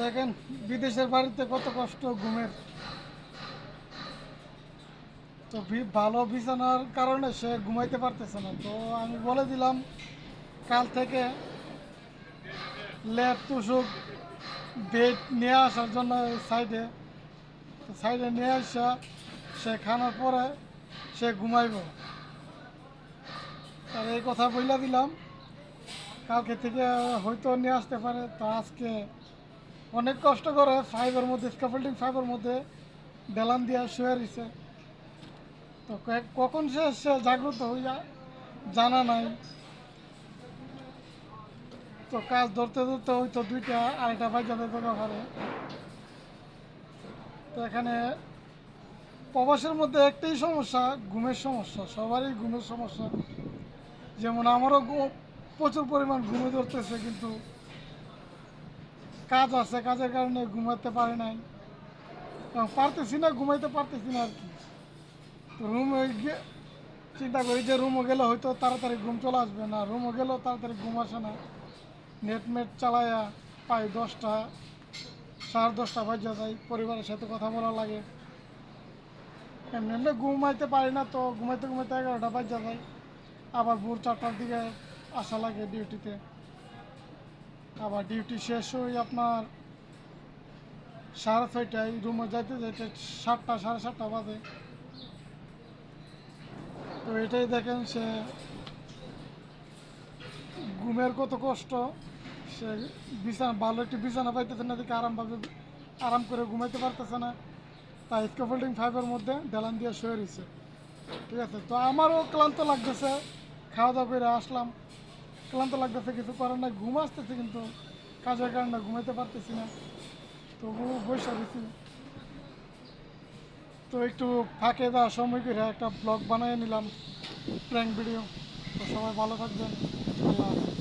দেখেন বিদেশের বাড়িতে কত কষ্ট ঘুমের। তো ভালো বিছানার কারণে সে ঘুমাইতে পারতেছে না। তো আমি বলে দিলাম কাল থেকে লেপ তুষুক বেড নিয়ে আসার জন্য সাইডে। তো সাইডে নিয়ে আসা সে খানার পরে সে ঘুমাইব। আর এই কথা বইলা দিলাম, কালকে থেকে হয়তো নিয়ে আসতে পারে। তো আজকে অনেক কষ্ট করে ফাইভের মধ্যে, স্ক্যাফোল্ডিং ফাইভের মধ্যে বেলান দিয়ে শুয়ে রয়েছে। তো কখন সে জাগ্রত হইয়া জানা নাই। তো কাজ ধরতে ধরতে হয়তো 2টা 2:30 বাজে যেতে পারে। তো এখানে প্রবাসের মধ্যে একটাই সমস্যা, ঘুমের সমস্যা। সবারই ঘুমের সমস্যা, যেমন আমারও প্রচুর পরিমাণ ঘুমে ধরতেছে, কিন্তু কাজ আছে, কাজের কারণে ঘুমাতে পারি নাই এবং পারতেছি না, ঘুমাইতে পারতেছি না আর কি। তো রুমে গিয়ে চিন্তা করি যে রুমও গেলে হয়তো তাড়াতাড়ি ঘুম চলে আসবে, না রুমও গেলেও তাড়াতাড়ি ঘুম আসে না। নেট চালাইয়া প্রায় 10টা 10:30 বাজে যায়, পরিবারের সাথে কথা বলা লাগে। এমনি এমনি ঘুমাইতে পারি না, তো ঘুমাইতে ঘুমাইতে 11টা বাজে যায়। আবার ভোর 4টার দিকে আসা লাগে ডিউটিতে। আবার ডিউটি শেষ হয়ে আপনার 6:30টায়, রুমে যাইতে যাইতে 7টা 7:30 বাজে। তো এটাই দেখেন সে ঘুমের কত কষ্ট। সে বিছানা, ভালো একটি বিছানা পাইতেছে না দেখে আরাম করে ঘুমাইতে পারতেছে না। তাই স্ক্যাফোল্ডিং ফাইভের মধ্যে দেলান দিয়ে শুয়ে রয়েছে। ঠিক আছে, তো আমারও ক্লান্ত লাগতেছে, খাওয়া দাওয়া করে আসলাম, ক্লান্ত লাগতেছে, কিছু করার নাই। ঘুম আসতেছে কিন্তু কাজের কারণে ঘুমাইতে পারতেছি না, তবু বসে দিছি। তো একটু ফাঁকে দেওয়ার সময় করে একটা ব্লগ বানিয়ে নিলাম, প্র্যাঙ্ক ভিডিও। তো সবাই ভালো থাকবেন, আল্লাহ হাফেজ।